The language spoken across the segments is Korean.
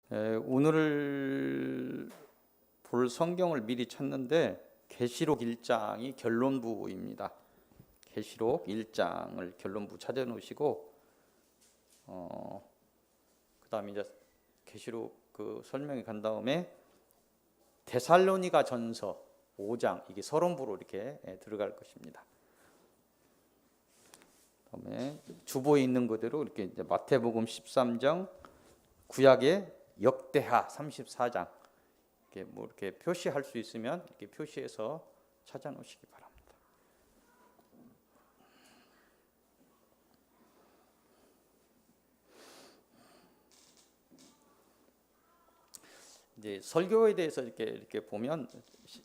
오늘 볼 성경을 미리 찾는데 계시록 1장이 결론부입니다. 계시록 1장을 결론부 찾아 놓으시고 그다음에 이제 계시록 그 설명이 간 다음에 데살로니가 전서 5장 이게 서론부로 이렇게 들어갈 것입니다. 그다음에 주보에 있는 그대로 이렇게 이제 마태복음 13장, 구약의 역대하 34장 이렇게 뭐 이렇게 표시할 수 있으면 이렇게 표시해서 찾아 놓으시기 바랍니다. 이제 설교에 대해서 이렇게 보면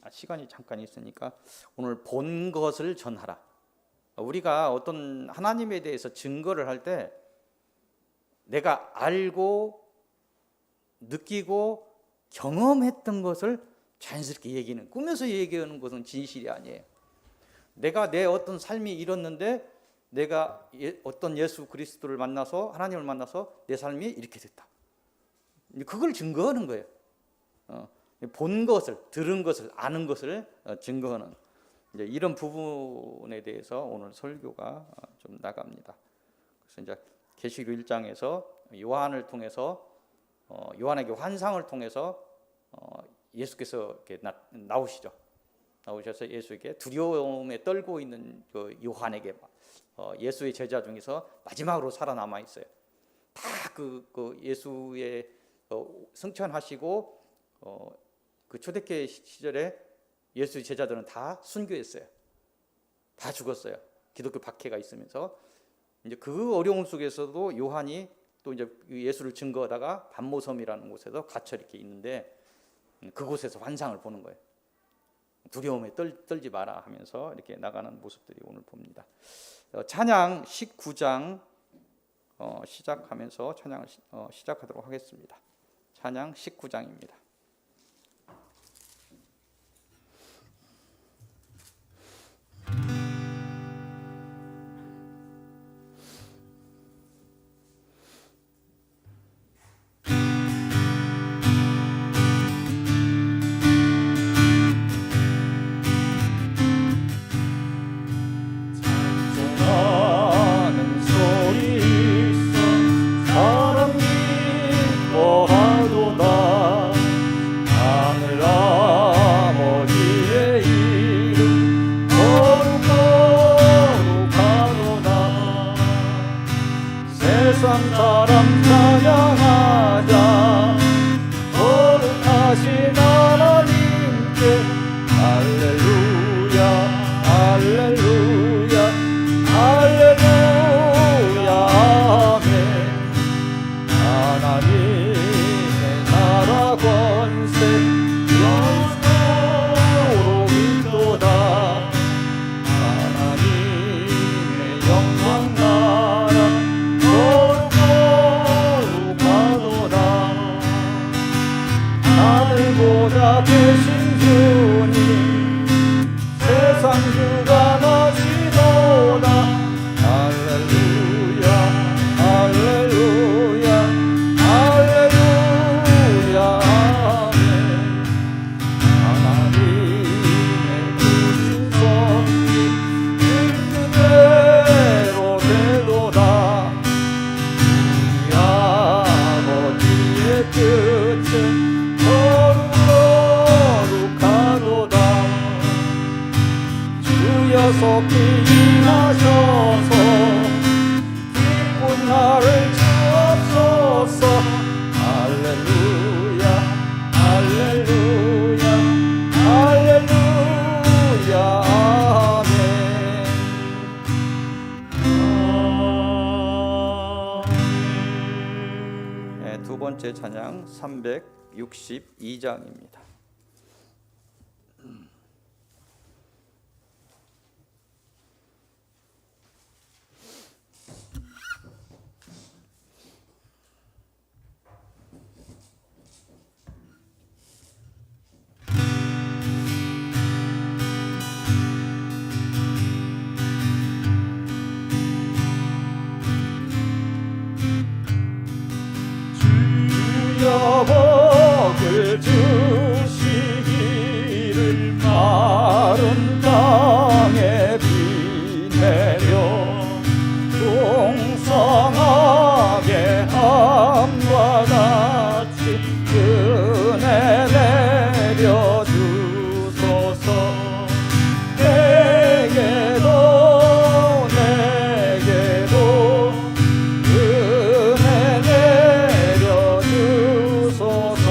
시간이 잠깐 있으니까 오늘 본 것을 전하라. 우리가 어떤 하나님에 대해서 증거를 할 때 내가 알고 느끼고 경험했던 것을 자연스럽게 얘기는, 꾸며서 얘기하는 것은 진실이 아니에요. 내가 내 어떤 삶이 이뤘는데 내가 어떤 예수 그리스도를 만나서, 하나님을 만나서 내 삶이 이렇게 됐다. 그걸 증거하는 거예요. 본 것을, 들은 것을, 아는 것을 증거하는 이제 이런 부분에 대해서 오늘 설교가 좀 나갑니다. 그래서 이제 계시록 1장에서 요한을 통해서 요한에게 환상을 통해서 예수께서 이렇게 나오시죠. 나오셔서 예수에게 두려움에 떨고 있는 그 요한에게 예수의 제자 중에서 마지막으로 살아남아 있어요. 다 그 예수의 승천하시고 그 초대교회 시절에 예수의 제자들은 다 순교했어요. 다 죽었어요. 기독교 박해가 있으면서 이제 그 어려움 속에서도 요한이 또 이제 예수를 증거하다가 반모섬이라는 곳에서 갇혀 이렇게 있는데 그곳에서 환상을 보는 거예요. 두려움에 떨지 마라 하면서 이렇게 나가는 모습들이 오늘 봅니다. 찬양 19장 시작하면서 찬양을 시작하도록 하겠습니다. 찬양 19장입니다. 두 번째 찬양 362장입니다. 주여 복을 주시기를 마른 땅에 비 내려 풍성하게 함과 같이 은혜 내려 주소서. 내게도 은혜 내려 주소서.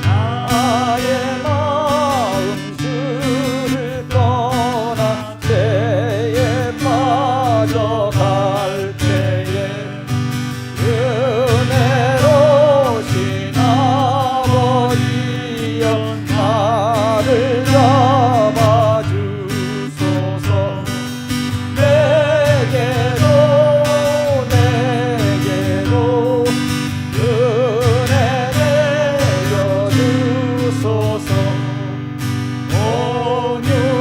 나의 마음 주를 떠나 때에 빠져갈 때에 은혜로우신 아버지여 나를 잡아 주소서. 내게도 은혜 내려 주소서.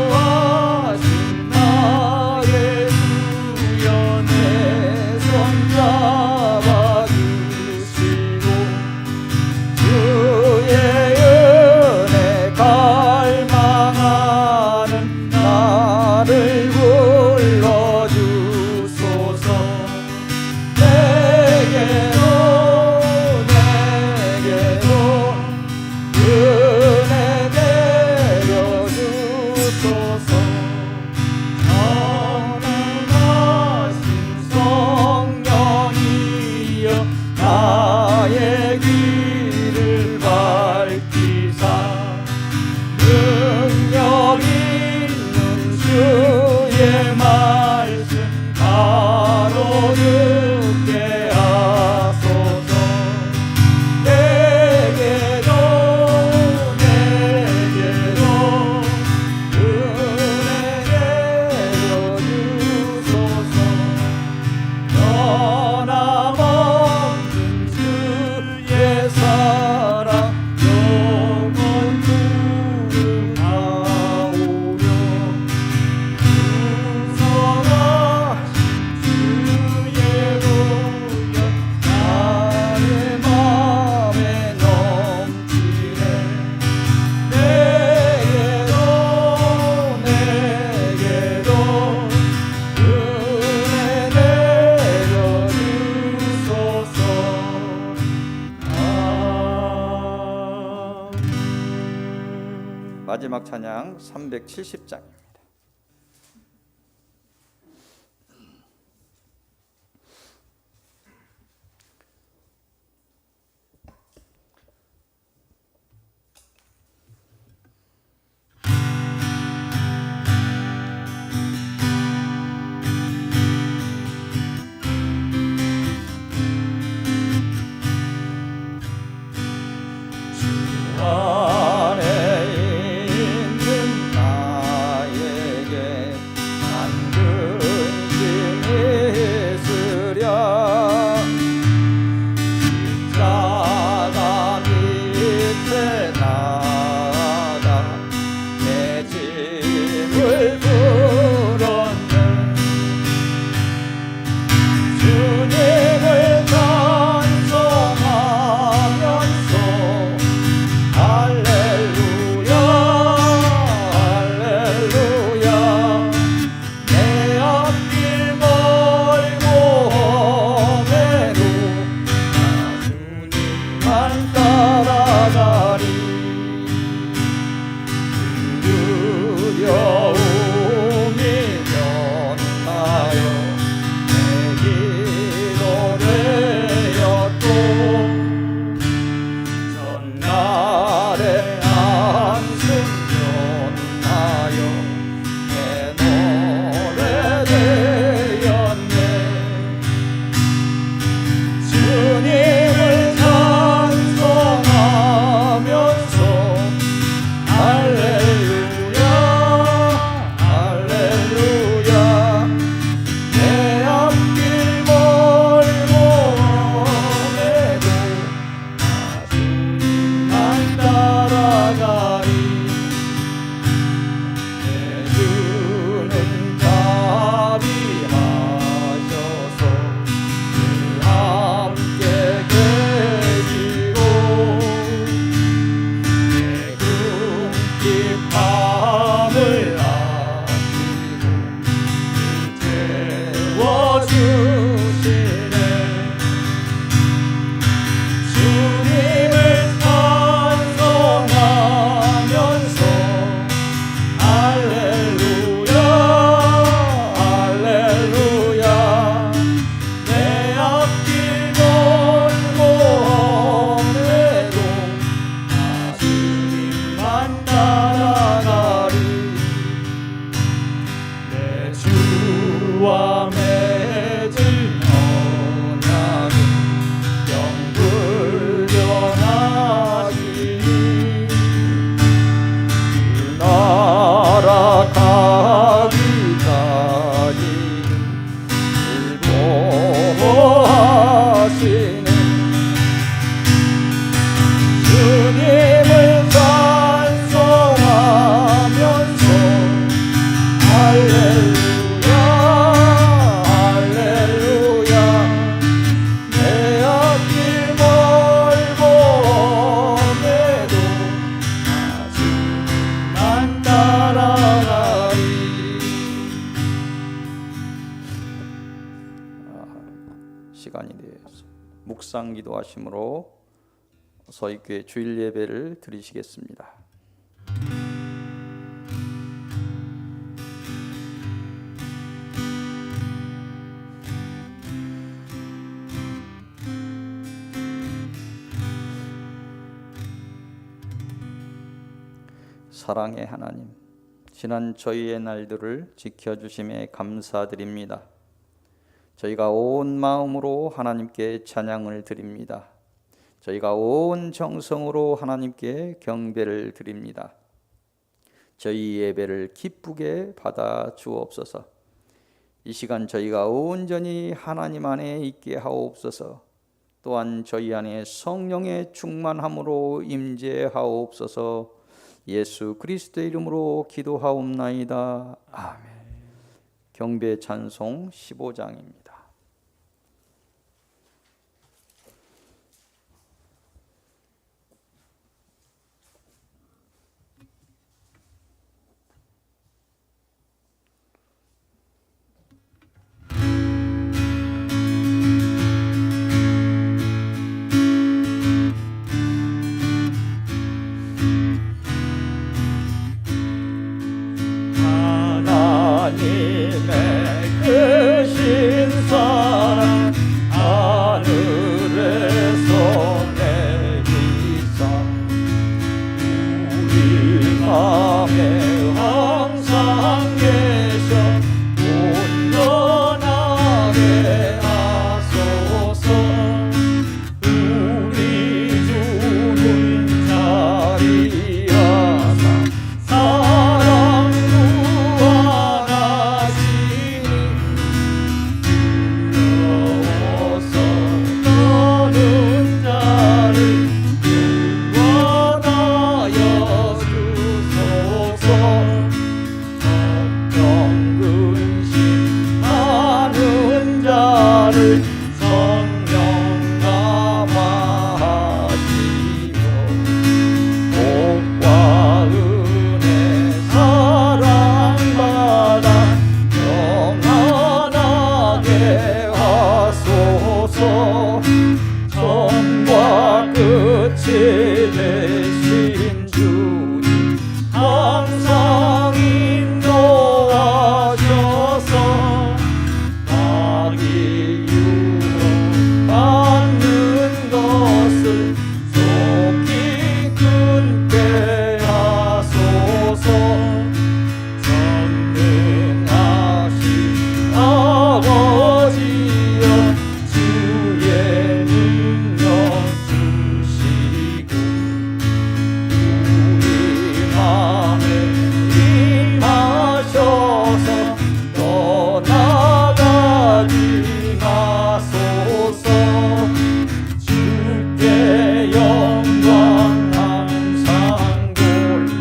온유하신 나의 주여 내 손 잡아 주시고 주의 은혜 갈망하는 나를 불러 주소서. 내게도 은혜 내려 주소서. 전능하신 성령이여 나의 길을 밝히사 능력 있는 주의 말씀 바로 듣게 하소서. 내게도 은혜 내려 주소서. 변함없는 주의 사랑 영원토록 하오며 풍성하신 주의 보혈 나의 맘에 넘치네. 내게도 은혜 내려 주소서. 마지막 찬양 370장입니다. 안에 있는 나에게 난 근심이 있으랴. 십자가 밑에 나아가 내 짐을 풀었네. 주님을 찬송하면서 할렐루야 할렐루야. 내 앞길 멀고 험해도 나 주님만 따라가리. 두려움이 면하여 내 기도 되었고 전날에 안승 면하여 내 노래 되었네. 주님을 찬송하면서 할렐루야 할렐루야. 내 앞길 멀고 험해도 나 주님만 따라가리. 내 주는 자비하셔서 늘 함께 계시고 묵상 기도하심으로 서희교회 주일 예배를 드리시겠습니다. 사랑의 하나님, 지난 저희의 날들을 지켜주심에 감사드립니다. 저희가 온 마음으로 하나님께 찬양을 드립니다. 저희가 온 정성으로 하나님께 경배를 드립니다. 저희 예배를 기쁘게 받아 주옵소서. 이 시간 저희가 온전히 하나님 안에 있게 하옵소서. 또한 저희 안에 성령의 충만함으로 임재하옵소서. 예수 그리스도의 이름으로 기도하옵나이다. 아멘. 경배 찬송 15장입니다. 하나님의 크신 사랑 하늘에서 내리사 우리 맘에 항상 계셔 온전하게 하소서. 우리 주는 자리하사 사랑 무한하시니 두려워서 떠는 자를 구원하여 주소서. 걱정 근심하는 자를 성령 감화하시며 복과 은혜 사랑받아 영원하게 하소서. 처음과 끝이 되신 주님 항상 인도하셔서 마귀 유혹받는 것을 속히 끊게 하소서. 전능하신 아버지여 주의 능력 주시고 우리 맘에 임하셔서 떠나가지 마소서. 주께 영광 항상 돌려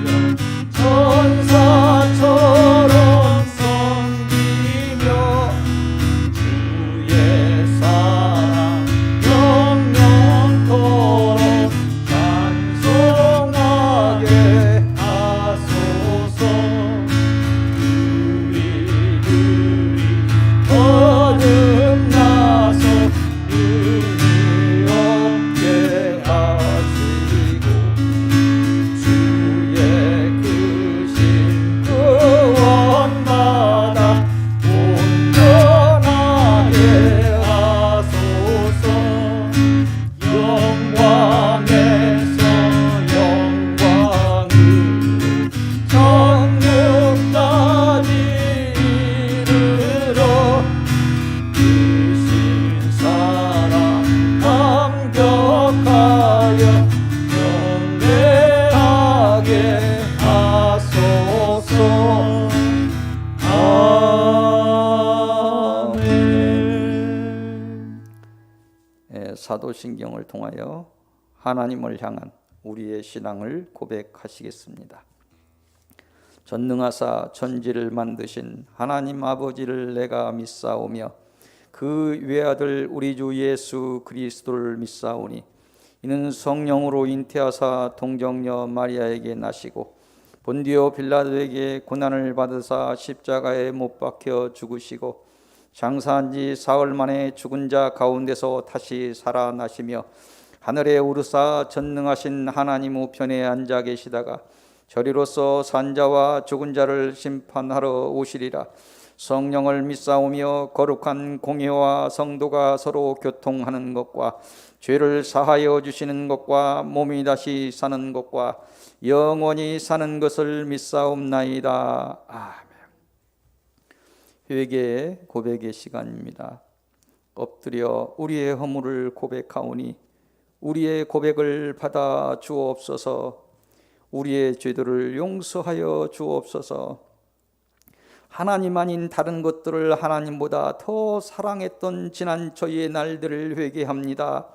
천사처럼 섬기며 주의 사랑 영영토록 찬송하게 하소서. 우리들이 거듭나서 의미 없게 하시고 주의 크신 구원받아 온전하게 하소서. 영광에서 영광으로 천국까지 이르러 크신 사랑 감격하여 경배하게 하소서. 아멘. 사도신경을 통하여 하나님을 향한 우리의 신앙을 고백하시겠습니다. 전능하사 천지를 만드신 하나님 아버지를 내가 믿사오며 그 외아들 우리 주 예수 그리스도를 믿사오니 이는 성령으로 잉태하사 동정녀 마리아에게 나시고 본디오 빌라도에게 고난을 받으사 십자가에 못 박혀 죽으시고 장사한 지 사흘 만에 죽은 자 가운데서 다시 살아나시며 하늘에 오르사 전능하신 하나님 우편에 앉아 계시다가 저리로서 산자와 죽은 자를 심판하러 오시리라. 성령을 믿사오며 거룩한 공회와 성도가 서로 교통하는 것과 죄를 사하여 주시는 것과 몸이 다시 사는 것과 영원히 사는 것을 믿사옵나이다. 아멘. 회개의 고백의 시간입니다. 엎드려 우리의 허물을 고백하오니 우리의 고백을 받아 주옵소서. 우리의 죄들을 용서하여 주옵소서. 하나님 아닌 다른 것들을 하나님보다 더 사랑했던 지난 저희의 날들을 회개합니다.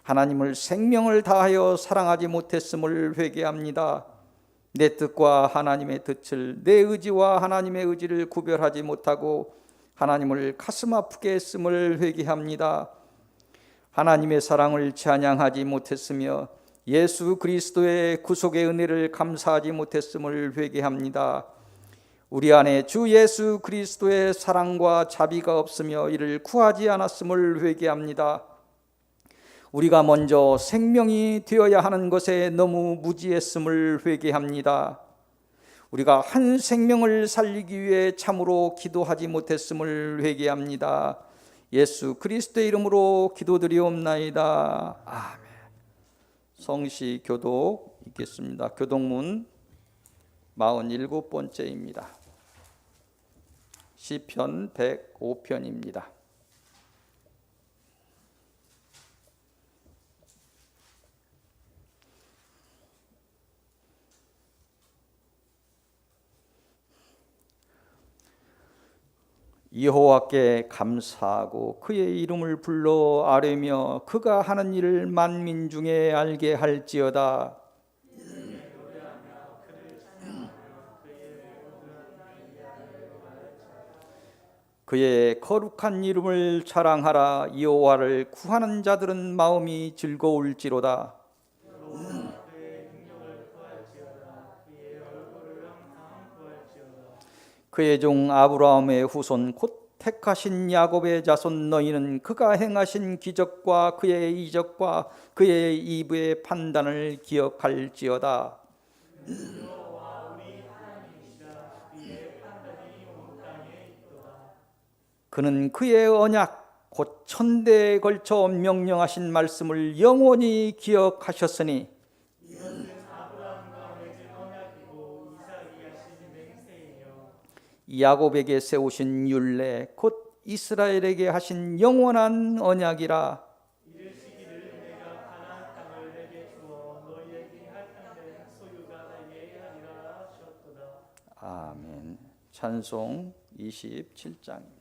하나님을 생명을 다하여 사랑하지 못했음을 회개합니다. 내 뜻과 하나님의 뜻을, 내 의지와 하나님의 의지를 구별하지 못하고 하나님을 가슴 아프게 했음을 회개합니다. 하나님의 사랑을 찬양하지 못했으며 예수 그리스도의 구속의 은혜를 감사하지 못했음을 회개합니다. 우리 안에 주 예수 그리스도의 사랑과 자비가 없으며 이를 구하지 않았음을 회개합니다. 우리가 먼저 생명이 되어야 하는 것에 너무 무지했음을 회개합니다. 우리가 한 생명을 살리기 위해 참으로 기도하지 못했음을 회개합니다. 예수 그리스도의 이름으로 기도드리옵나이다. 아멘. 성시 교독 읽겠습니다. 교독문 47번째입니다. 시편 105편입니다. 여호와께 감사하고 그의 이름을 불러 아뢰며 그가 하는 일을 만민 중에 알게 할지어다. 그의 거룩한 이름을 자랑하라. 여호와를 구하는 자들은 마음이 즐거울지로다. 그의 종 아브라함의 후손 곧 택하신 야곱의 자손 너희는 그가 행하신 기적과 그의 이적과 그의 이브의 판단을 기억할지어다. 그는 그의 언약 곧 천대에 걸쳐 명령하신 말씀을 영원히 기억하셨으니 야곱에게 세우신 율례 곧 이스라엘에게 하신 영원한 언약이라. 아멘. 찬송 27장입니다.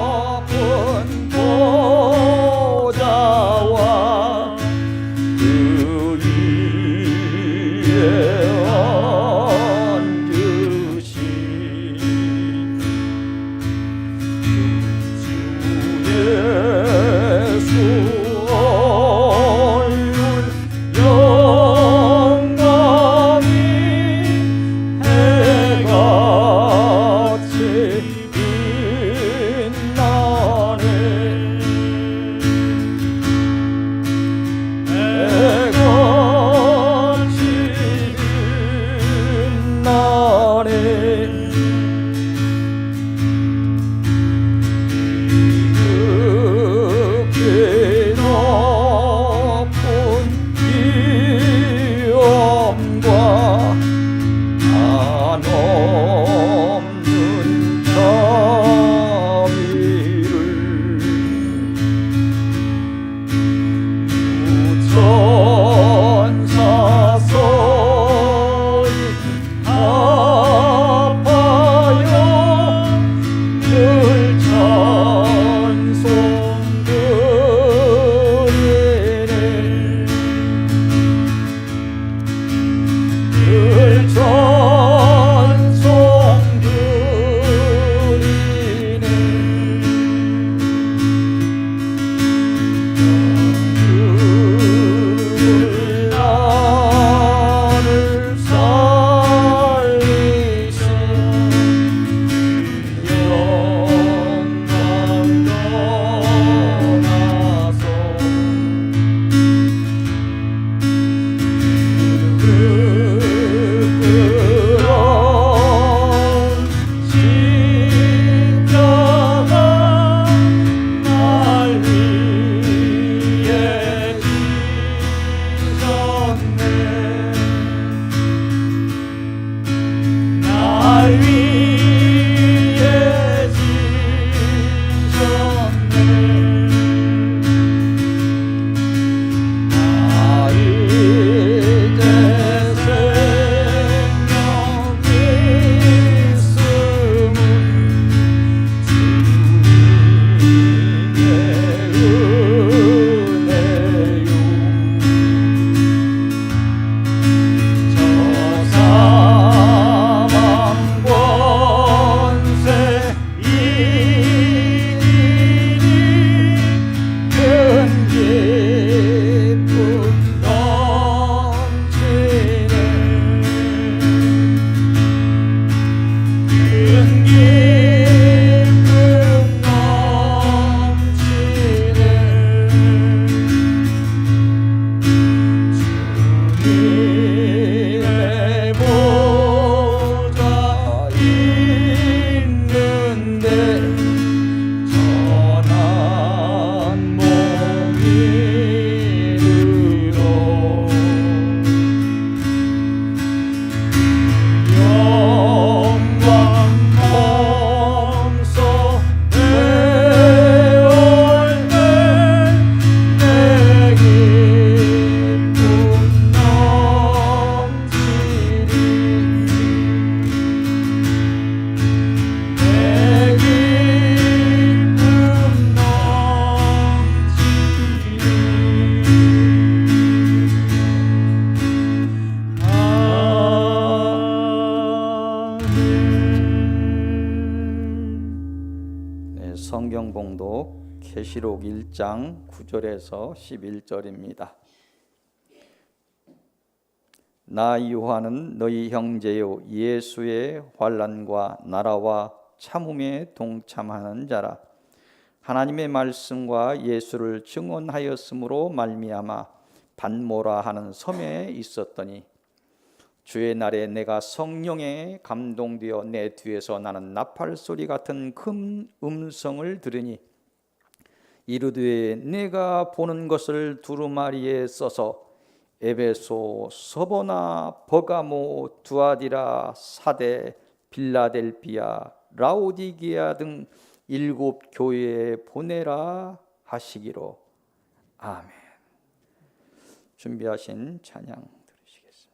높은 보좌와 성경 봉독 계시록 1장 9절에서 11절입니다. 나 요한은 너희 형제요 예수의 환난과 나라와 참음에 동참하는 자라. 하나님의 말씀과 예수를 증언하였으므로 말미암아 반모라 하는 섬에 있었더니 주의 날에 내가 성령에 감동되어 내 뒤에서 나는 나팔 소리 같은 큰 음성을 들으니 이르되 내가 보는 것을 두루마리에 써서 에베소, 서보나, 버가모, 두아디라, 사데, 빌라델비아, 라오디게아 등 7 교회에 보내라 하시기로. 아멘. 준비하신 찬양 들으시겠습니다.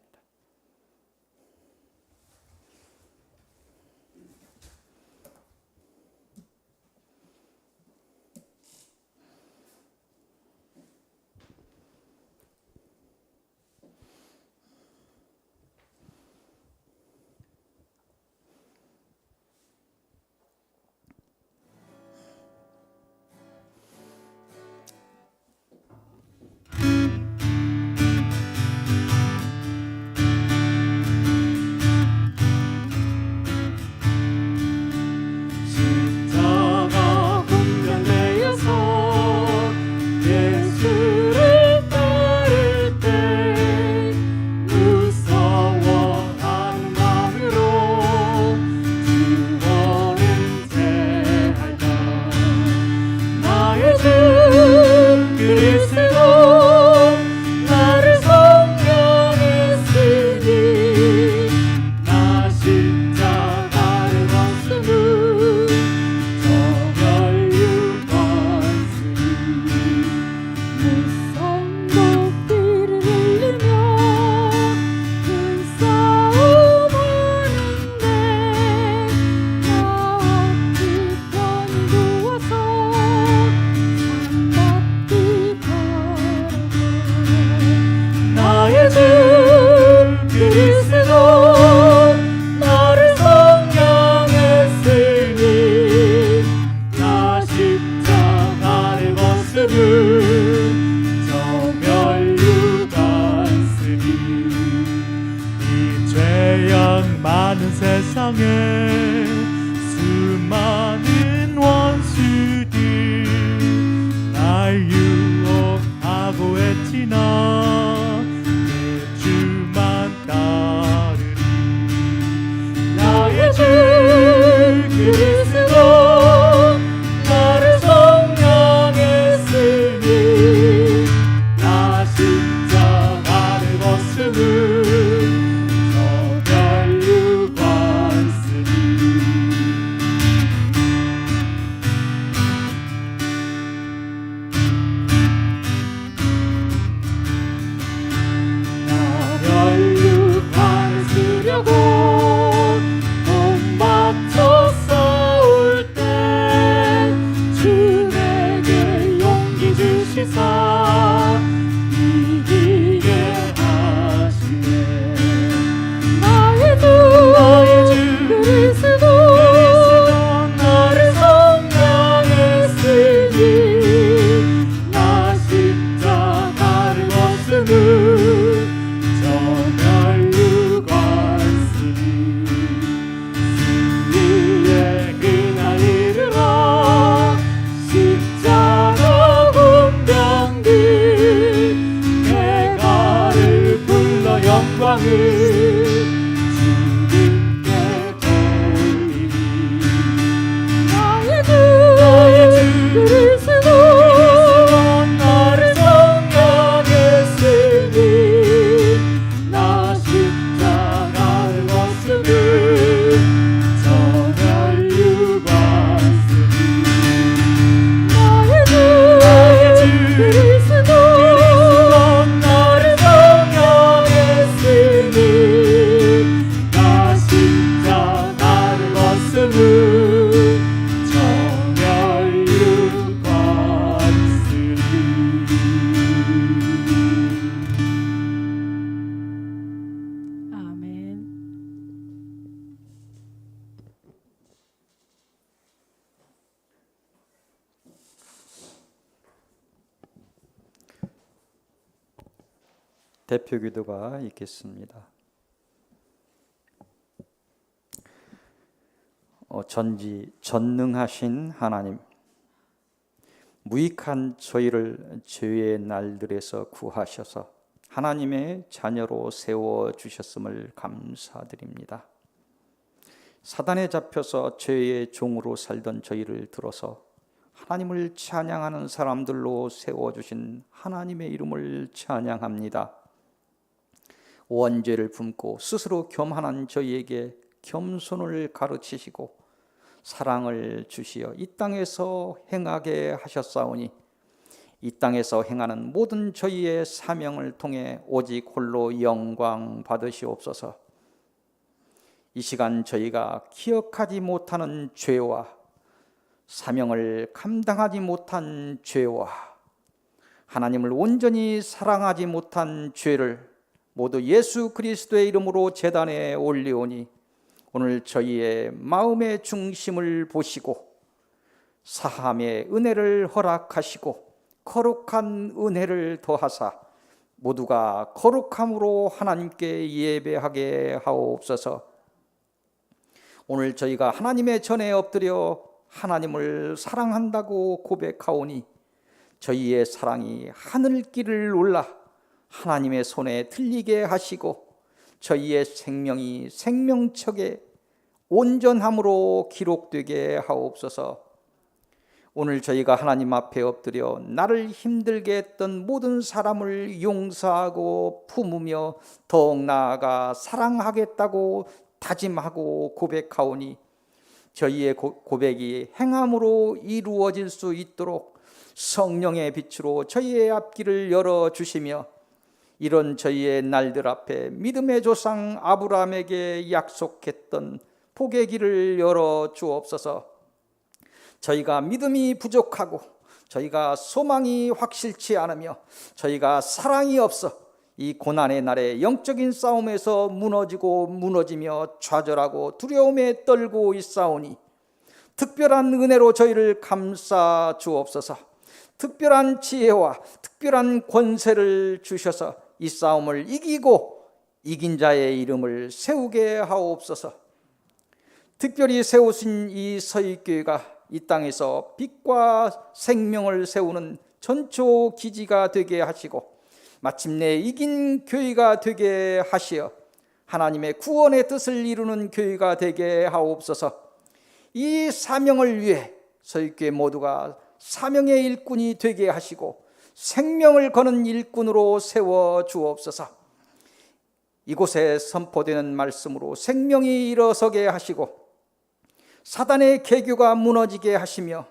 대표 기도가 있겠습니다. 전능하신 하나님, 무익한 저희를 죄의 날들에서 구하셔서 하나님의 자녀로 세워주셨음을 감사드립니다. 사단에 잡혀서 죄의 종으로 살던 저희를 들어서 하나님을 찬양하는 사람들로 세워주신 하나님의 이름을 찬양합니다. 원죄를 품고 스스로 교만한 저희에게 겸손을 가르치시고 사랑을 주시어 이 땅에서 행하게 하셨사오니 이 땅에서 행하는 모든 저희의 사명을 통해 오직 홀로 영광 받으시옵소서. 이 시간 저희가 기억하지 못하는 죄와 사명을 감당하지 못한 죄와 하나님을 온전히 사랑하지 못한 죄를 모두 예수 그리스도의 이름으로 제단에 올리오니 오늘 저희의 마음의 중심을 보시고 사함의 은혜를 허락하시고 거룩한 은혜를 더하사 모두가 거룩함으로 하나님께 예배하게 하옵소서. 오늘 저희가 하나님의 전에 엎드려 하나님을 사랑한다고 고백하오니 저희의 사랑이 하늘길을 올라 하나님의 손에 들리게 하시고 저희의 생명이 생명책에 온전함으로 기록되게 하옵소서. 오늘 저희가 하나님 앞에 엎드려 나를 힘들게 했던 모든 사람을 용서하고 품으며 더욱 나아가 사랑하겠다고 다짐하고 고백하오니 저희의 고백이 행함으로 이루어질 수 있도록 성령의 빛으로 저희의 앞길을 열어주시며 이런 저희의 날들 앞에 믿음의 조상 아브라함에게 약속했던 복의 길을 열어주옵소서. 저희가 믿음이 부족하고 저희가 소망이 확실치 않으며 저희가 사랑이 없어 이 고난의 날에 영적인 싸움에서 무너지며 좌절하고 두려움에 떨고 있사오니 특별한 은혜로 저희를 감싸 주옵소서. 특별한 지혜와 특별한 권세를 주셔서 이 싸움을 이기고 이긴 자의 이름을 세우게 하옵소서. 특별히 세우신 이 서익교회가 이 땅에서 빛과 생명을 세우는 전초 기지가 되게 하시고 마침내 이긴 교회가 되게 하시어 하나님의 구원의 뜻을 이루는 교회가 되게 하옵소서. 이 사명을 위해 서익교회 모두가 사명의 일꾼이 되게 하시고 생명을 거는 일꾼으로 세워 주옵소서. 이곳에 선포되는 말씀으로 생명이 일어서게 하시고 사단의 계교가 무너지게 하시며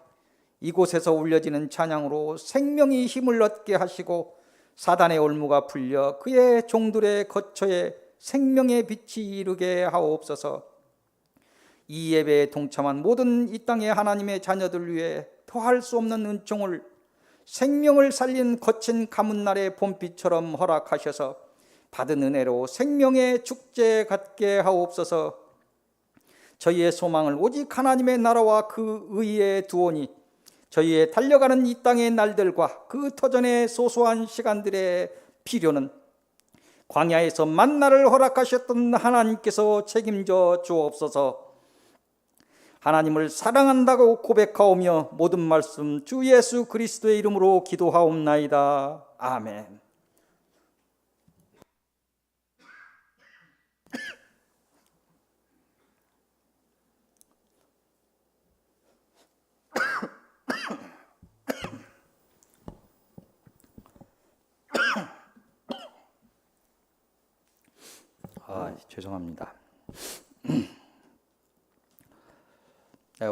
이곳에서 울려지는 찬양으로 생명이 힘을 얻게 하시고 사단의 올무가 풀려 그의 종들의 거처에 생명의 빛이 이르게 하옵소서. 이 예배에 동참한 모든 이 땅의 하나님의 자녀들 위해 더할 수 없는 은총을 생명을 살린 거친 가문날의 봄비처럼 허락하셔서 받은 은혜로 생명의 축제 갖게 하옵소서. 저희의 소망을 오직 하나님의 나라와 그 의에 두오니 저희의 달려가는 이 땅의 날들과 그 터전의 소소한 시간들의 필요는 광야에서 만나를 허락하셨던 하나님께서 책임져 주옵소서. 하나님을 사랑한다고 고백하오며 모든 말씀 주 예수 그리스도의 이름으로 기도하옵나이다. 아멘. 죄송합니다.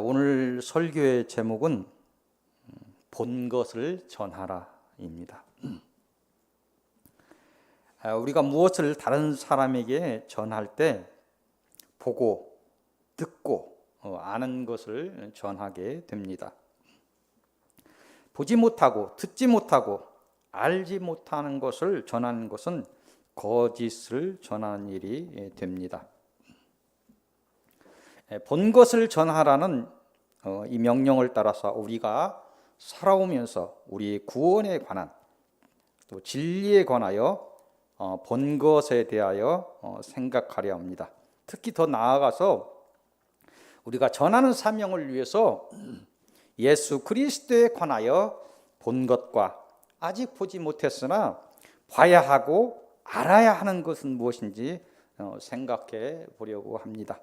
오늘 설교의 제목은 본 것을 전하라입니다. 우리가 무엇을 다른 사람에게 전할 때 보고 듣고 아는 것을 전하게 됩니다. 보지 못하고 듣지 못하고 알지 못하는 것을 전하는 것은 거짓을 전하는 일이 됩니다. 본 것을 전하라는 이 명령을 따라서 우리가 살아오면서 우리 구원에 관한 또 진리에 관하여 본 것에 대하여 생각하려 합니다. 특히 더 나아가서 우리가 전하는 사명을 위해서 예수 그리스도에 관하여 본 것과 아직 보지 못했으나 봐야 하고 알아야 하는 것은 무엇인지 생각해 보려고 합니다.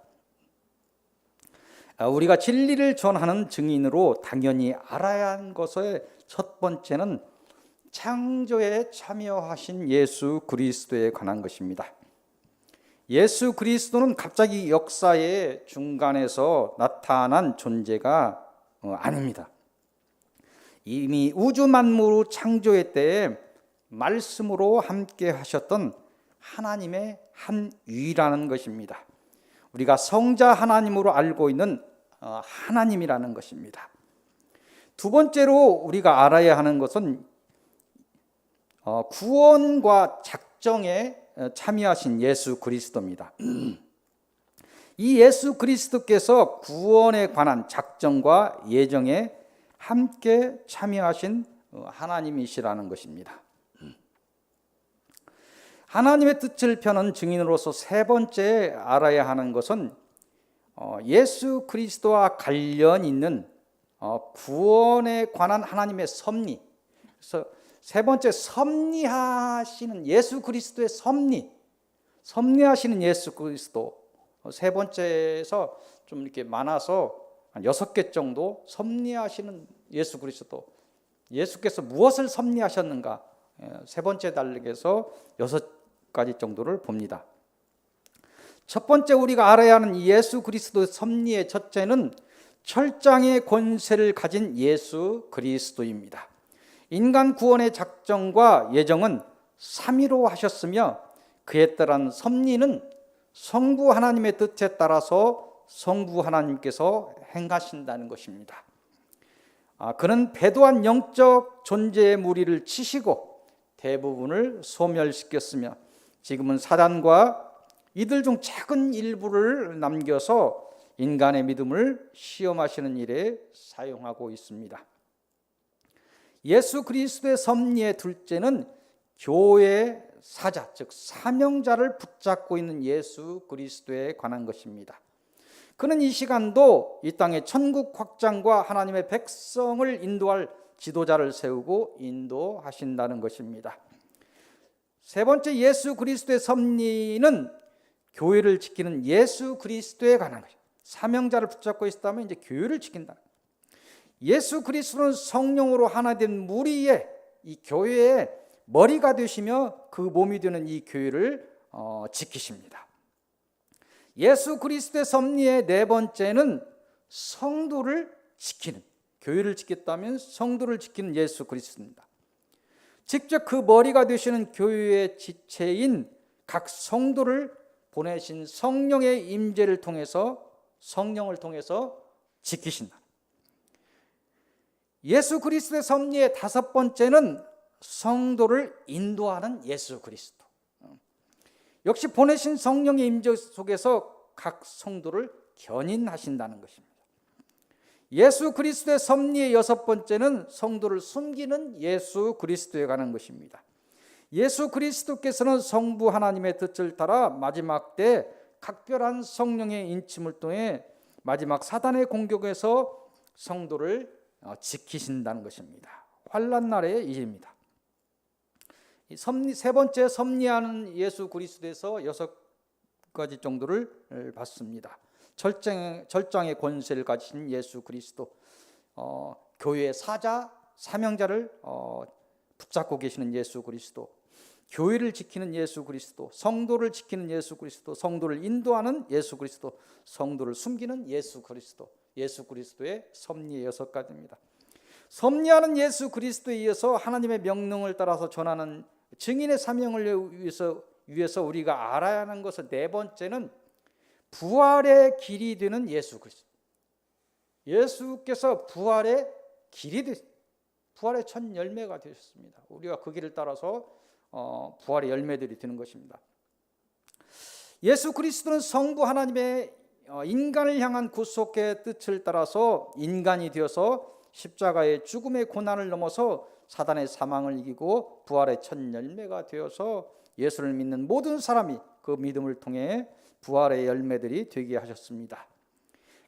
우리가 진리를 전하는 증인으로 당연히 알아야 하는 것의 첫 번째는 창조에 참여하신 예수 그리스도에 관한 것입니다. 예수 그리스도는 갑자기 역사의 중간에서 나타난 존재가 아닙니다. 이미 우주 만물 창조의 때에 말씀으로 함께 하셨던 하나님의 한 위라는 것입니다. 우리가 성자 하나님으로 알고 있는 하나님이라는 것입니다. 두 번째로 우리가 알아야 하는 것은 구원과 작정에 참여하신 예수 그리스도입니다. 이 예수 그리스도께서 구원에 관한 작정과 예정에 함께 참여하신 하나님이시라는 것입니다. 하나님의 뜻을 펴는 증인으로서 세 번째 알아야 하는 것은 예수 그리스도와 관련 있는 구원에 관한 하나님의 섭리. 그래서 세 번째, 섭리하시는 예수 그리스도의 섭리하시는 예수 그리스도. 세 번째에서 좀 이렇게 많아서 한 6개 정도 섭리하시는 예수 그리스도. 예수께서 무엇을 섭리하셨는가? 세 번째 단락에서 6가지 정도를 봅니다. 첫 번째 우리가 알아야 하는 예수 그리스도의 섭리의 첫째는 철장의 권세를 가진 예수 그리스도입니다. 인간 구원의 작정과 예정은 삼위로 하셨으며 그에 따른 섭리는 성부 하나님의 뜻에 따라서 성부 하나님께서 행하신다는 것입니다. 그는 배도한 영적 존재의 무리를 치시고 대부분을 소멸시켰으며 지금은 사단과 이들 중 작은 일부를 남겨서 인간의 믿음을 시험하시는 일에 사용하고 있습니다. 예수 그리스도의 섭리의 둘째는 교회의 사자, 즉 사명자를 붙잡고 있는 예수 그리스도에 관한 것입니다. 그는 이 시간도 이 땅의 천국 확장과 하나님의 백성을 인도할 지도자를 세우고 인도하신다는 것입니다. 세 번째, 예수 그리스도의 섭리는 교회를 지키는 예수 그리스도에 관한 것입니다. 사명자를 붙잡고 있다면 이제 교회를 지킨다. 예수 그리스도는 성령으로 하나 된 무리의 이 교회의 머리가 되시며 그 몸이 되는 이 교회를 지키십니다. 예수 그리스도의 섭리의 네 번째는 성도를 지키는, 교회를 지켰다면 성도를 지키는 예수 그리스도입니다. 직접 그 머리가 되시는 교회의 지체인 각 성도를 보내신 성령의 임재를 통해서, 성령을 통해서 지키신다. 예수 그리스도의 섭리의 다섯 번째는 성도를 인도하는 예수 그리스도. 역시 보내신 성령의 임재 속에서 각 성도를 견인하신다는 것입니다. 예수 그리스도의 섭리의 여섯 번째는 성도를 숨기는 예수 그리스도에 관한 것입니다. 예수 그리스도께서는 성부 하나님의 뜻을 따라 마지막 때 각별한 성령의 인침을 통해 마지막 사단의 공격에서 성도를 지키신다는 것입니다. 환난 날의 일입니다. 세 번째, 섭리하는 예수 그리스도에서 6가지 정도를 봤습니다. 절정의 권세를 가지신 예수 그리스도, 교회의 사자, 사명자를 붙잡고 계시는 예수 그리스도, 교회를 지키는 예수 그리스도, 성도를 지키는 예수 그리스도, 성도를 인도하는 예수 그리스도, 성도를 숨기는 예수 그리스도, 예수 그리스도의 섭리의 6가지입니다. 섭리하는 예수 그리스도에 이어서 하나님의 명령을 따라서 전하는 증인의 사명을 위해서 우리가 알아야 하는 것은 네 번째는 부활의 길이 되는 예수 그리스도. 예수께서 부활의 길이 되셨습니다. 부활의 첫 열매가 되셨습니다. 우리가 그 길을 따라서 부활의 열매들이 되는 것입니다. 예수 그리스도는 성부 하나님의 인간을 향한 구속의 뜻을 따라서 인간이 되어서 십자가의 죽음의 고난을 넘어서 사단의 사망을 이기고 부활의 첫 열매가 되어서 예수를 믿는 모든 사람이 그 믿음을 통해 부활의 열매들이 되게 하셨습니다.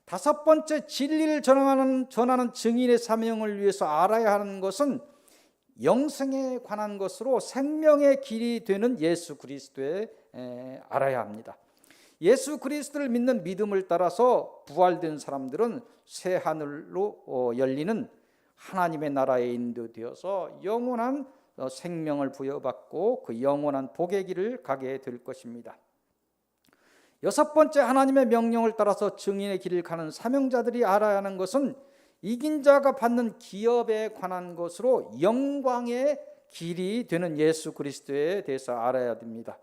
다섯 번째, 진리를 전하는 증인의 사명을 위해서 알아야 하는 것은 영생에 관한 것으로 생명의 길이 되는 예수 그리스도에 알아야 합니다. 예수 그리스도를 믿는 믿음을 따라서 부활된 사람들은 새 하늘로 열리는 하나님의 나라에 인도되어서 영원한 생명을 부여받고 그 영원한 복의 길을 가게 될 것입니다. 여섯 번째, 하나님의 명령을 따라서 증인의 길을 가는 사명자들이 알아야 하는 것은 이긴 자가 받는 기업에 관한 것으로 영광의 길이 되는 예수 그리스도에 대해서 알아야 됩니다.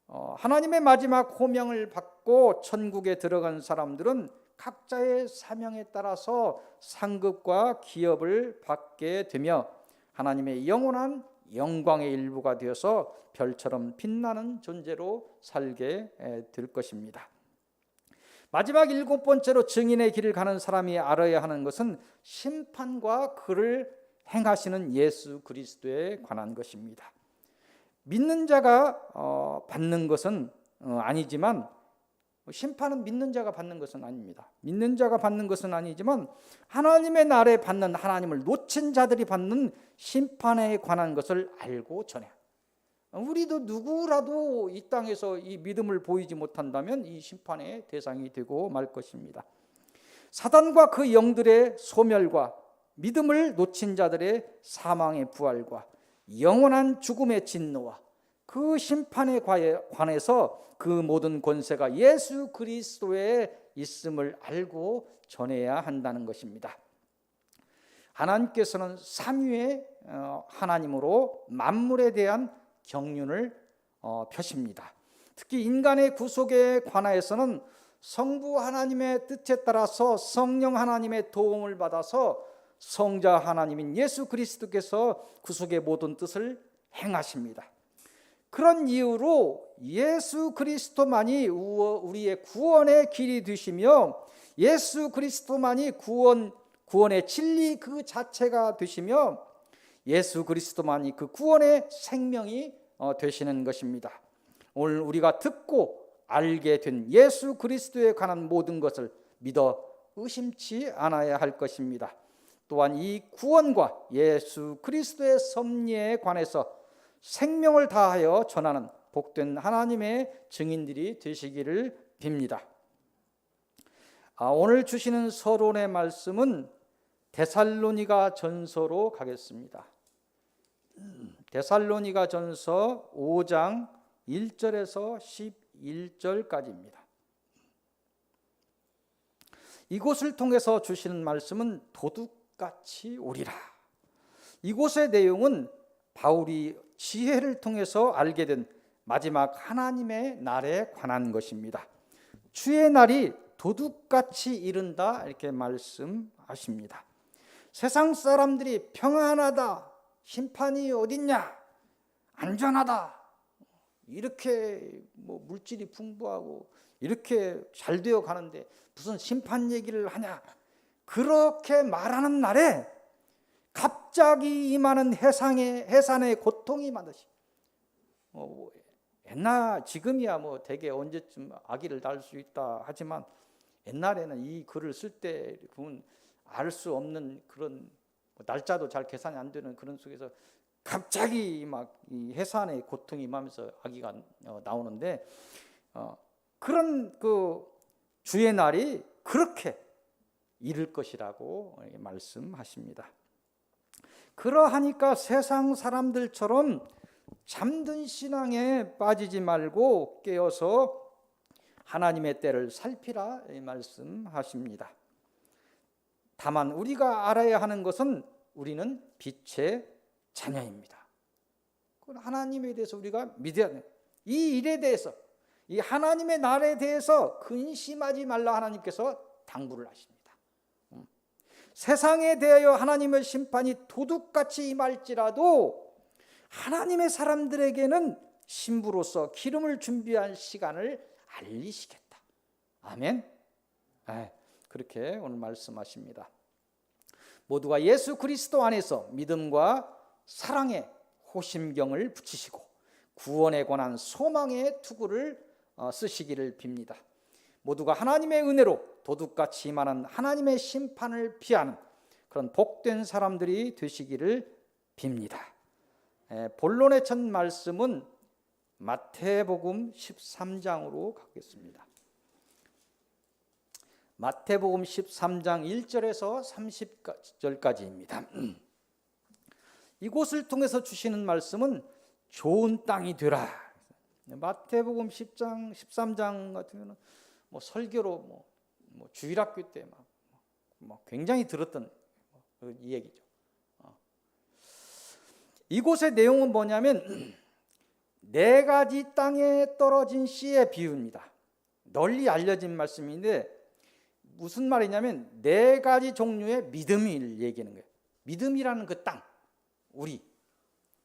하나님의 마지막 호명을 받고 천국에 들어간 사람들은 각자의 사명에 따라서 상급과 기업을 받게 되며 하나님의 영원한 영광의 일부가 되어서 별처럼 빛나는 존재로 살게 될 것입니다. 마지막 일곱 번째로 증인의 길을 가는 사람이 알아야 하는 것은 심판과 그를 행하시는 예수 그리스도에 관한 것입니다. 믿는 자가 받는 것은 아니지만, 심판은 믿는 자가 받는 것은 아닙니다. 믿는 자가 받는 것은 아니지만 하나님의 날에 받는, 하나님을 놓친 자들이 받는 심판에 관한 것을 알고 전해. 우리도 누구라도 이 땅에서 이 믿음을 보이지 못한다면 이 심판의 대상이 되고 말 것입니다. 사단과 그 영들의 소멸과 믿음을 놓친 자들의 사망의 부활과 영원한 죽음의 진노와 그 심판에 관해서 그 모든 권세가 예수 그리스도에 있음을 알고 전해야 한다는 것입니다. 하나님께서는 삼위의 하나님으로 만물에 대한 경륜을 펴십니다. 특히 인간의 구속에 관하여서는 성부 하나님의 뜻에 따라서 성령 하나님의 도움을 받아서 성자 하나님인 예수 그리스도께서 구속의 모든 뜻을 행하십니다. 그런 이유로 예수 그리스도만이 우리의 구원의 길이 되시며 예수 그리스도만이 구원의 진리 그 자체가 되시며 예수 그리스도만이 그 구원의 생명이 되시는 것입니다. 오늘 우리가 듣고 알게 된 예수 그리스도에 관한 모든 것을 믿어 의심치 않아야 할 것입니다. 또한 이 구원과 예수 그리스도의 섭리에 관해서 생명을 다하여 전하는 복된 하나님의 증인들이 되시기를 빕니다. 오늘 주시는 서론의 말씀은 데살로니가 전서로 가겠습니다. 데살로니가 전서 5장 1절에서 11절까지입니다. 이곳을 통해서 주시는 말씀은 도둑같이 오리라. 이곳의 내용은 바울이 지혜를 통해서 알게 된 마지막 하나님의 날에 관한 것입니다. 주의 날이 도둑같이 이른다 이렇게 말씀하십니다. 세상 사람들이 평안하다, 심판이 어딨냐, 안전하다, 이렇게 물질이 풍부하고 이렇게 잘 되어 가는데 무슨 심판 얘기를 하냐, 그렇게 말하는 날에 갑자기 임하는 해산의 고통이 많으시. 옛날 지금이야 대개 언제쯤 아기를 낳을 수 있다 하지만 옛날에는 이 글을 쓸 때 알 수 없는 그런 날짜도 잘 계산이 안 되는 그런 속에서 갑자기 막 이 해산의 고통이 임하면서 아기가 나오는데 그런 그 주의 날이 그렇게 이를 것이라고 말씀하십니다. 그러하니까 세상 사람들처럼 잠든 신앙에 빠지지 말고 깨어서 하나님의 때를 살피라 말씀하십니다. 다만 우리가 알아야 하는 것은 우리는 빛의 자녀입니다. 하나님에 대해서 우리가 믿어야 돼요. 이 일에 대해서, 이 하나님의 날에 대해서 근심하지 말라 하나님께서 당부를 하십니다. 세상에 대하여 하나님의 심판이 도둑같이 임할지라도 하나님의 사람들에게는 신부로서 기름을 준비할 시간을 알리시겠다. 아멘. 그렇게 오늘 말씀하십니다. 모두가 예수 그리스도 안에서 믿음과 사랑의 호심경을 붙이시고 구원에 관한 소망의 투구를 쓰시기를 빕니다. 모두가 하나님의 은혜로 도둑같이 임하는 하나님의 심판을 피하는 그런 복된 사람들이 되시기를 빕니다. 본론의 첫 말씀은 마태복음 13장으로 가겠습니다. 마태복음 13장 1절에서 30절까지입니다. 이곳을 통해서 주시는 말씀은 좋은 땅이 되라. 마태복음 10장, 13장 같은 경우는 뭐 설교로 뭐 주일학교 때 막 굉장히 들었던 이 얘기죠. 이곳의 내용은 뭐냐면 네 가지 땅에 떨어진 씨의 비유입니다. 널리 알려진 말씀인데 무슨 말이냐면 네 가지 종류의 믿음을 얘기하는 거예요. 믿음이라는 그 땅, 우리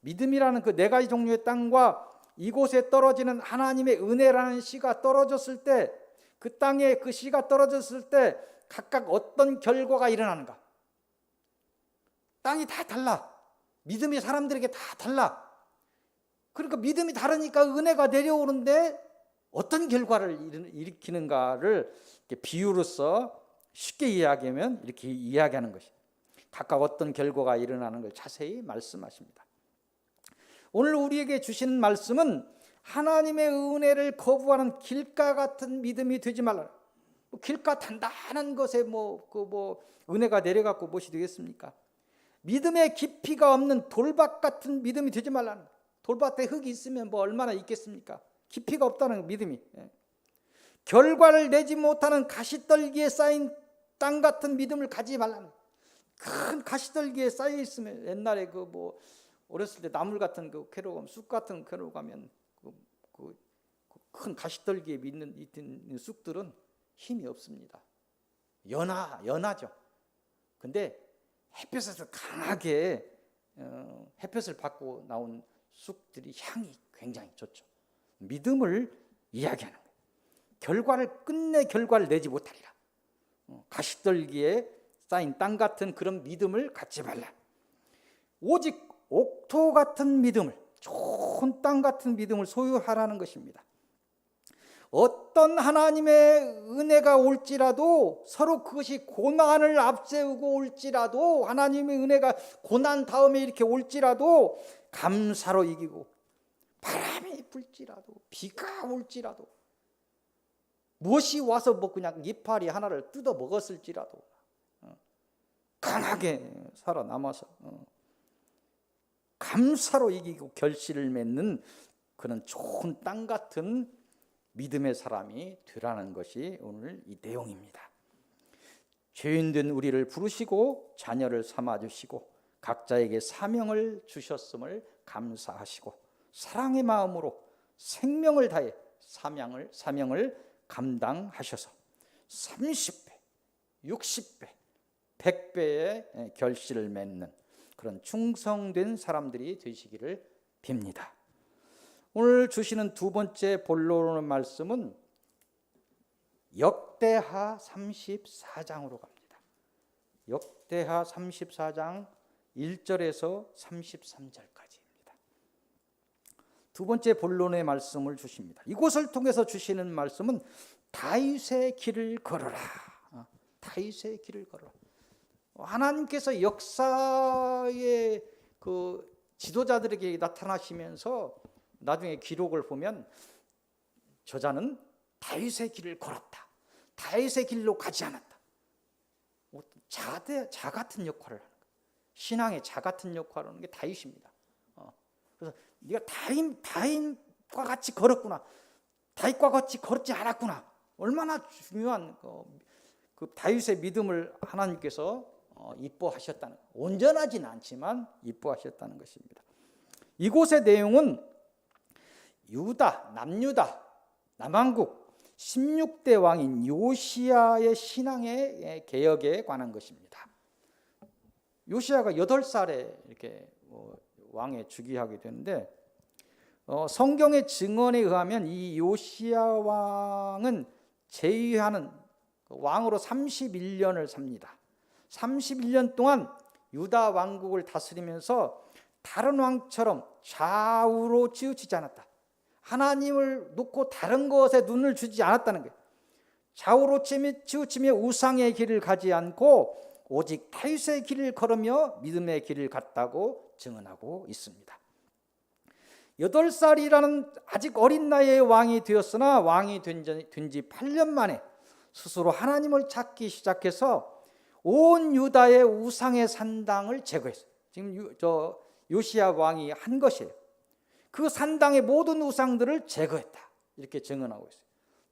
믿음이라는 그 네 가지 종류의 땅과 이곳에 떨어지는 하나님의 은혜라는 씨가 떨어졌을 때, 그 땅에 그 씨가 떨어졌을 때 각각 어떤 결과가 일어나는가? 땅이 다 달라. 믿음이 사람들에게 다 달라. 그러니까 믿음이 다르니까 은혜가 내려오는데 어떤 결과를 일으키는가를 비유로서 쉽게 이야기하면 이렇게 이야기하는 것이, 각각 어떤 결과가 일어나는 걸 자세히 말씀하십니다. 오늘 우리에게 주시는 말씀은 하나님의 은혜를 거부하는 길가 같은 믿음이 되지 말라. 길가 단단한 것에 은혜가 내려갖고 무엇이 되겠습니까? 믿음의 깊이가 없는 돌밭 같은 믿음이 되지 말라는. 돌밭에 흙이 있으면 뭐 얼마나 있겠습니까? 깊이가 없다는 믿음이. 결과를 내지 못하는 가시떨기에 쌓인 땅 같은 믿음을 가지지 말라는. 큰 가시떨기에 쌓여 있으면, 옛날에 어렸을 때 나물 같은 캐러, 쑥 같은 캐러 가면 큰 가시떨기에 있는 쑥들은 힘이 없습니다. 연하죠. 근데 햇볕에서 강하게 햇볕을 받고 나온 쑥들이 향이 굉장히 좋죠. 믿음을 이야기하는 거예요. 끝내 결과를 내지 못하리라. 가시떨기에 쌓인 땅 같은 그런 믿음을 갖지 말라. 오직 옥토 같은 믿음을, 좋은 땅 같은 믿음을 소유하라는 것입니다. 어떤 하나님의 은혜가 올지라도, 서로 그것이 고난을 앞세우고 올지라도, 하나님의 은혜가 고난 다음에 이렇게 올지라도 감사로 이기고, 바람이 불지라도, 비가 올지라도, 무엇이 와서 그냥 이파리 하나를 뜯어 먹었을지라도 강하게 살아남아서 감사로 이기고 결실을 맺는 그런 좋은 땅 같은 믿음의 사람이 되라는 것이 오늘 이 내용입니다. 죄인된 우리를 부르시고 자녀를 삼아주시고 각자에게 사명을 주셨음을 감사하시고 사랑의 마음으로 생명을 다해 사명을 감당하셔서 30배, 60배, 100배의 결실을 맺는 그런 충성된 사람들이 되시기를 빕니다. 오늘 주시는 두 번째 본론의 말씀은 역대하 34장으로 갑니다. 역대하 34장 1절에서 33절까지입니다. 두 번째 본론의 말씀을 주십니다. 이곳을 통해서 주시는 말씀은 다윗의 길을 걸어라. 다윗의 길을 걸어라. 하나님께서 역사의 지도자들에게 나타나시면서 나중에 기록을 보면 저자는 다윗의 길을 걸었다. 다윗의 길로 가지 않았다. 자 같은 역할을 하는 거예요. 신앙의 자 같은 역할을 하는 게 다윗입니다. 그래서 네가 다윗과 같이 걸었구나. 다윗과 같이 걸지 않았구나. 얼마나 중요한 그 다윗의 믿음을 하나님께서 이뻐하셨다는, 온전하진 않지만 이뻐하셨다는 것입니다. 이곳의 내용은 남유다, 남왕국 16대 왕인 요시야의 신앙의 개혁에 관한 것입니다. 요시야가 8살에 이렇게 왕에 즉위하게 되는데, 성경의 증언에 의하면 이 요시야 왕은 제위하는 왕으로 31년을 삽니다. 31년 동안 유다 왕국을 다스리면서 다른 왕처럼 좌우로 치우치지 않았다. 하나님을 놓고 다른 것에 눈을 주지 않았다는 거예요. 좌우로 치우치며 우상의 길을 가지 않고 오직 다윗의 길을 걸으며 믿음의 길을 갔다고 증언하고 있습니다. 8살이라는 아직 어린 나이에 왕이 되었으나 왕이 된 지 8년 만에 스스로 하나님을 찾기 시작해서 온 유다의 우상의 산당을 제거했어요. 지금 요시야 왕이 한 것이에요. 그 산당의 모든 우상들을 제거했다. 이렇게 증언하고 있어요.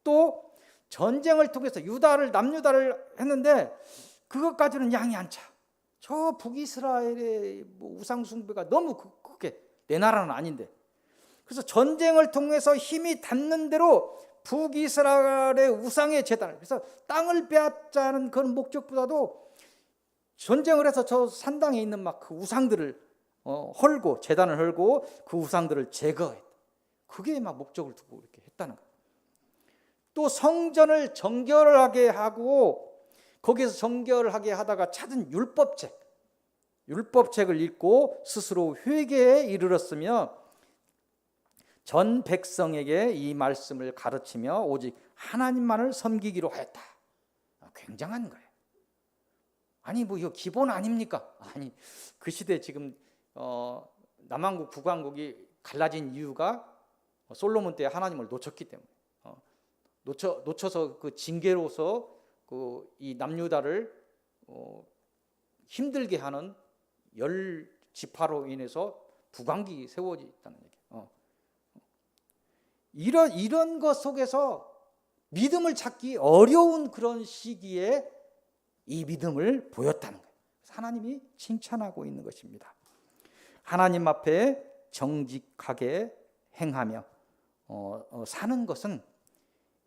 또 전쟁을 통해서 남유다를 했는데 그것까지는 양이 안 차. 저 북이스라엘의 우상 숭배가 너무 크게, 내 나라는 아닌데. 그래서 전쟁을 통해서 힘이 닿는 대로 북이스라엘의 우상의 제단을, 그래서 땅을 빼앗자는 그런 목적보다도 전쟁을 해서 저 산당에 있는 막 그 우상들을 헐고, 제단을 헐고 그 우상들을 제거했다. 그게 막 목적을 두고 이렇게 했다는 거예요. 또 성전을 정결하게 하고 거기에서 정결하게 하다가 찾은 율법책을 읽고 스스로 회개에 이르렀으며 전 백성에게 이 말씀을 가르치며 오직 하나님만을 섬기기로 하였다. 굉장한 거예요. 아니 뭐 이거 기본 아닙니까? 아니 그 시대 지금 남왕국 북왕국이 갈라진 이유가 솔로몬 때 하나님을 놓쳤기 때문에 놓쳐서 그 징계로서 그 이 남유다를 힘들게 하는 10지파로 인해서 북왕국이 세워졌다는 얘기예요. 이런 것 속에서 믿음을 찾기 어려운 그런 시기에 이 믿음을 보였다는 거예요. 하나님이 칭찬하고 있는 것입니다. 하나님 앞에 정직하게 행하며 사는 것은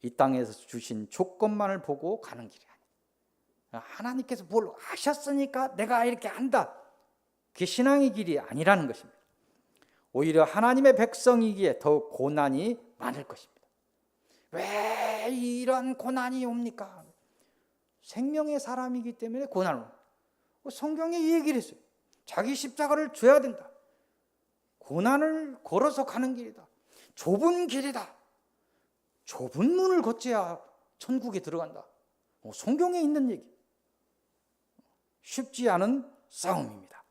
이 땅에서 주신 조건만을 보고 가는 길이 아니에요. 하나님께서 뭘 하셨으니까 내가 이렇게 한다. 그게 신앙의 길이 아니라는 것입니다. 오히려 하나님의 백성이기에 더욱 고난이 많을 것입니다. 왜 이런 고난이 옵니까? 생명의 사람이기 때문에 고난을 옵니다. 성경에 이 얘기를 했어요. 자기 십자가를 져야 된다. 고난을 걸어서 가는 길이다. 좁은 길이다. 좁은 문을 거쳐야 천국에 들어간다. 성경에 있는 얘기. 쉽지 않은 싸움입니다.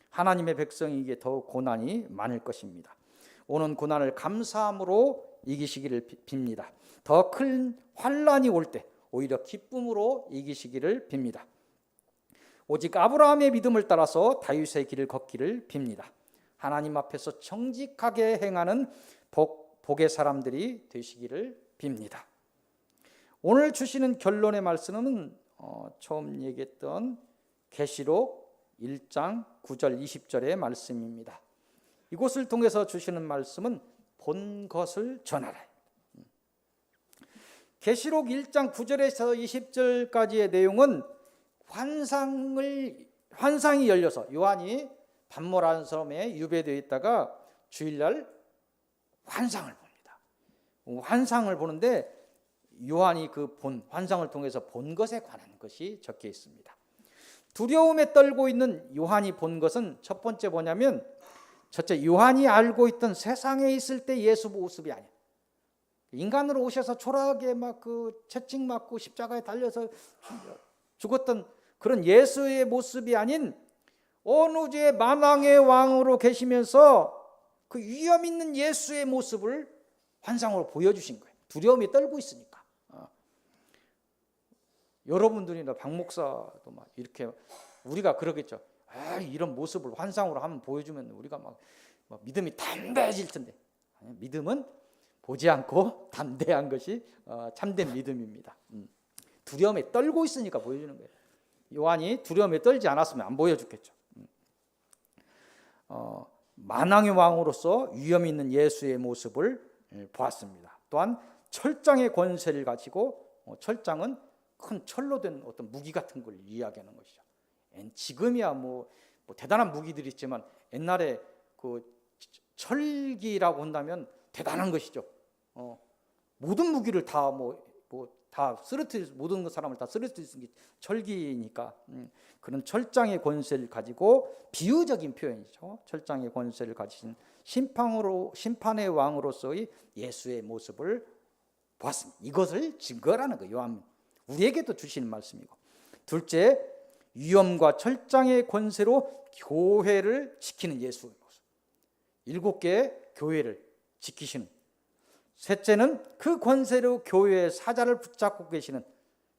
하나님의 백성에게 더욱 고난이 많을 것입니다. 오는 고난을 감사함으로 이기시기를 빕니다. 더 큰 환난이 올 때 오히려 기쁨으로 이기시기를 빕니다. 오직 아브라함의 믿음을 따라서 다윗의 길을 걷기를 빕니다. 하나님 앞에서 정직하게 행하는 복의 사람들이 되시기를 빕니다. 오늘 주시는 결론의 말씀은 처음 얘기했던 계시록 1장 9절 20절의 말씀입니다. 이곳을 통해서 주시는 말씀은 본 것을 전하라. 계시록 1장 9절에서 20절까지의 내용은 환상이 열려서 요한이 반모라는 섬에 유배되어 있다가 주일날 환상을 봅니다. 환상을 보는데 요한이 그 환상을 통해서 본 것에 관한 것이 적혀 있습니다. 두려움에 떨고 있는 요한이 본 것은 첫 번째 뭐냐면, 첫째, 요한이 알고 있던 세상에 있을 때 예수 모습이 아니야. 인간으로 오셔서 초라하게 막 그 채찍 맞고 십자가에 달려서 죽었던 그런 예수의 모습이 아닌 어느 주의 만왕의 왕으로 계시면서 그 위험 있는 예수의 모습을 환상으로 보여주신 거예요. 두려움이 떨고 있으니까. 여러분들이나 박 목사도 막 이렇게 우리가 그러겠죠. 이런 모습을 환상으로 한번 보여주면 우리가 막 믿음이 담대해질 텐데. 믿음은 보지 않고 담대한 것이 참된 믿음입니다. 두려움에 떨고 있으니까 보여주는 거예요. 요한이 두려움에 떨지 않았으면 안 보여줬겠죠. 만왕의 왕으로서 위험 있는 예수의 모습을 보았습니다. 또한 철장의 권세를 가지고, 철장은 큰 철로 된 어떤 무기 같은 걸 이야기하는 것이죠. 지금이야 뭐 대단한 무기들이 있지만 옛날에 그 철기라고 한다면 대단한 것이죠. 모든 무기를 다 다 쓰러뜨릴 모든 사람을 다 쓰러뜨릴 수 있는 게 철기니까 그런 철장의 권세를 가지고 비유적인 표현이죠. 철장의 권세를 가지신 심판의 왕으로서의 예수의 모습을 보았습니다. 이것을 증거라는 거예요. 요한 우리에게도 주시는 말씀이고, 둘째, 위엄과 철장의 권세로 교회를 지키는 예수의 모습. 7개의 교회를 지키시는. 셋째는 그 권세로 교회의 사자를 붙잡고 계시는,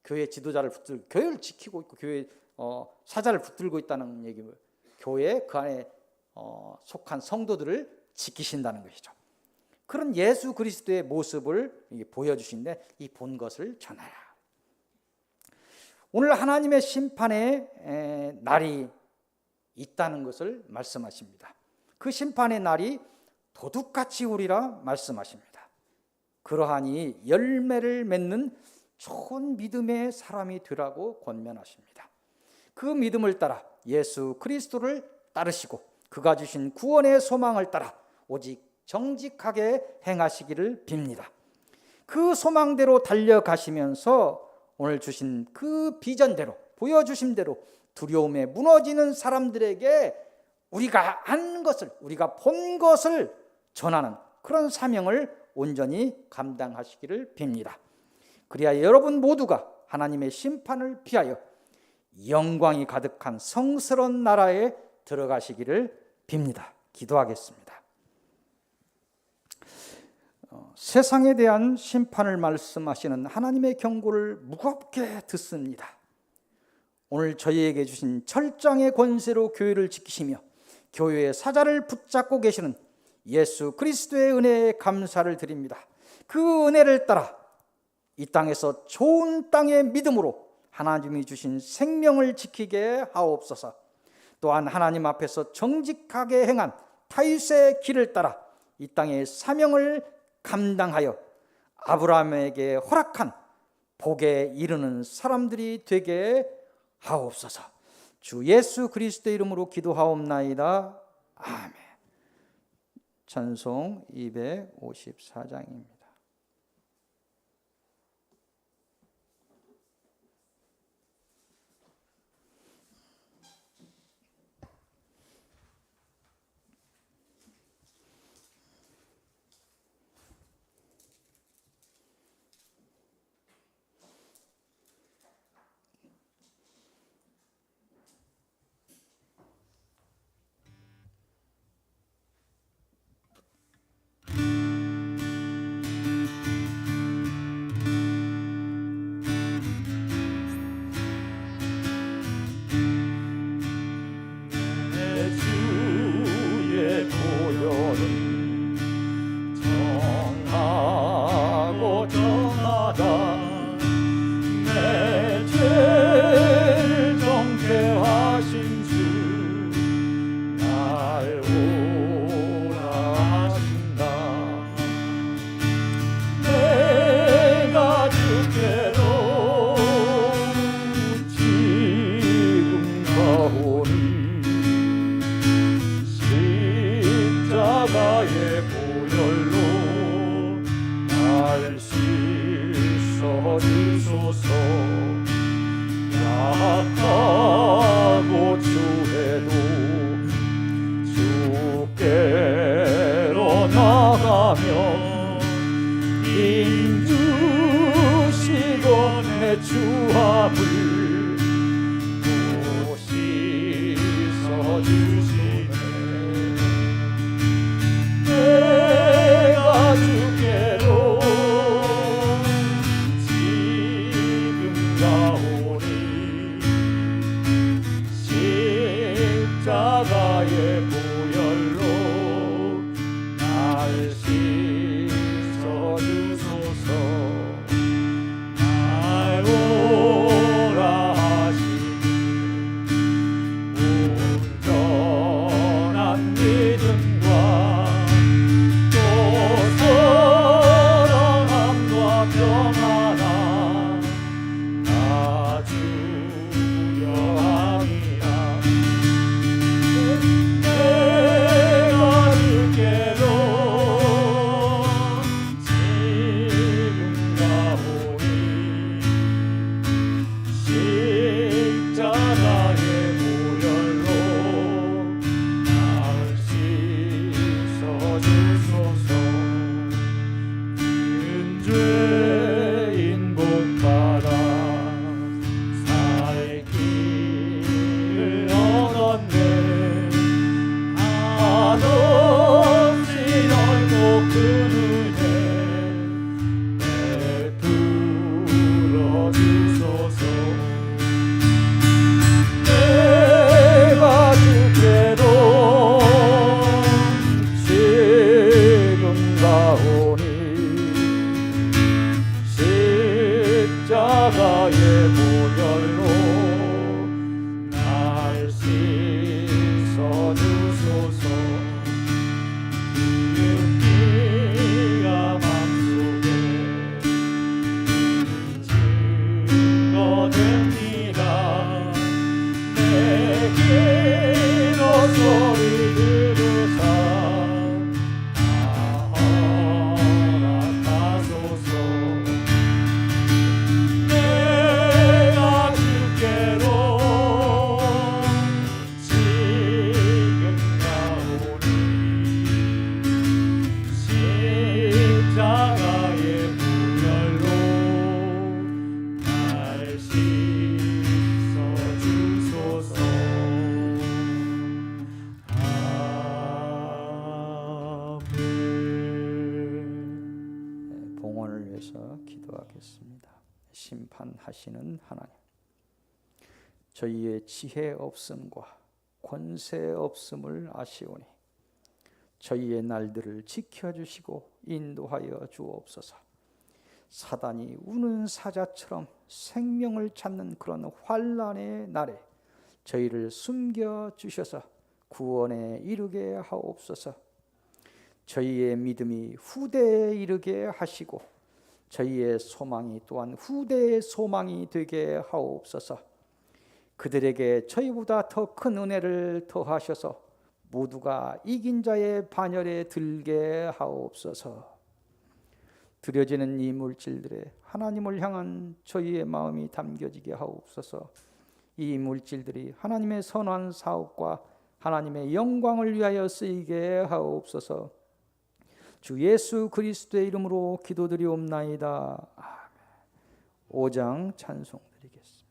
교회 지도자를 붙들고 교회를 지키고 있고 교회 사자를 붙들고 있다는 얘기예요. 교회 그 안에 속한 성도들을 지키신다는 것이죠. 그런 예수 그리스도의 모습을 보여주시는데 이 본 것을 전하라. 오늘 하나님의 심판의 날이 있다는 것을 말씀하십니다. 그 심판의 날이 도둑같이 오리라 말씀하십니다. 그러하니 열매를 맺는 좋은 믿음의 사람이 되라고 권면하십니다. 그 믿음을 따라 예수 그리스도를 따르시고 그가 주신 구원의 소망을 따라 오직 정직하게 행하시기를 빕니다. 그 소망대로 달려가시면서 오늘 주신 그 비전대로, 보여주신 대로 두려움에 무너지는 사람들에게 우리가 안 것을, 우리가 본 것을 전하는 그런 사명을 온전히 감당하시기를 빕니다. 그래야 여러분 모두가 하나님의 심판을 피하여 영광이 가득한 성스러운 나라에 들어가시기를 빕니다. 기도하겠습니다. 세상에 대한 심판을 말씀하시는 하나님의 경고를 무겁게 듣습니다. 오늘 저희에게 주신 철장의 권세로 교회를 지키시며 교회의 사자를 붙잡고 계시는 예수 그리스도의 은혜에 감사를 드립니다. 그 은혜를 따라 이 땅에서 좋은 땅의 믿음으로 하나님이 주신 생명을 지키게 하옵소서. 또한 하나님 앞에서 정직하게 행한 타이스의 길을 따라 이 땅의 사명을 감당하여 아브라함에게 허락한 복에 이르는 사람들이 되게 하옵소서. 주 예수 그리스도의 이름으로 기도하옵나이다. 아멘. 찬송 254장입니다. 오라 하시니 온전 기로 소리 들으사 허락하소서. 내가 주께로 지금 나오니 십자가의 분열로 날 씻어 주소서. 아멘. 봉헌을 위해서 기도하겠습니다. 심판하시는 하나님, 저희의 지혜 없음과 권세 없음을 아시오니 저희의 날들을 지켜주시고 인도하여 주옵소서. 사단이 우는 사자처럼 생명을 찾는 그런 환난의 날에 저희를 숨겨주셔서 구원에 이르게 하옵소서. 저희의 믿음이 후대에 이르게 하시고 저희의 소망이 또한 후대의 소망이 되게 하옵소서. 그들에게 저희보다 더 큰 은혜를 더하셔서 모두가 이긴 자의 반열에 들게 하옵소서. 드려지는 이 물질들에 하나님을 향한 저희의 마음이 담겨지게 하옵소서. 이 물질들이 하나님의 선한 사업과 하나님의 영광을 위하여 쓰이게 하옵소서. 주 예수 그리스도의 이름으로 기도드리옵나이다. 아멘. 5장 찬송 드리겠습니다.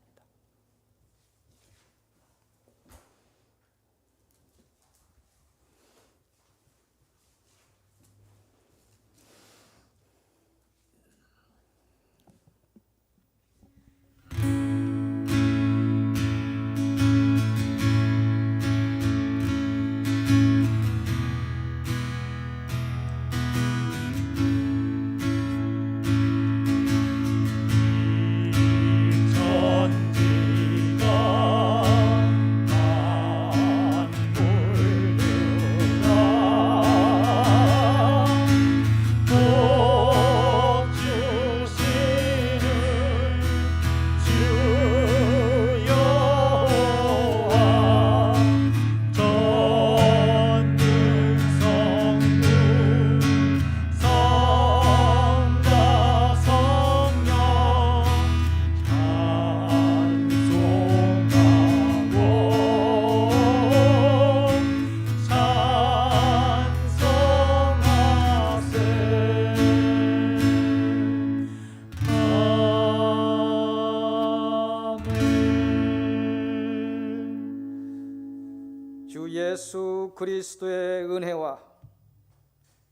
주 예수 그리스도의 은혜와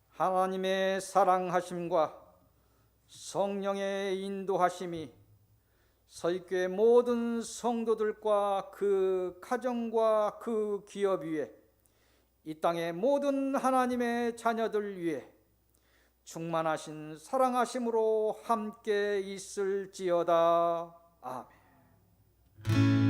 하나님의 사랑하심과 성령의 인도하심이 서귀교회 모든 성도들과 그 가정과 그 기업 위에 이 땅의 모든 하나님의 자녀들 위에 충만하신 사랑하심으로 함께 있을지어다. 아멘.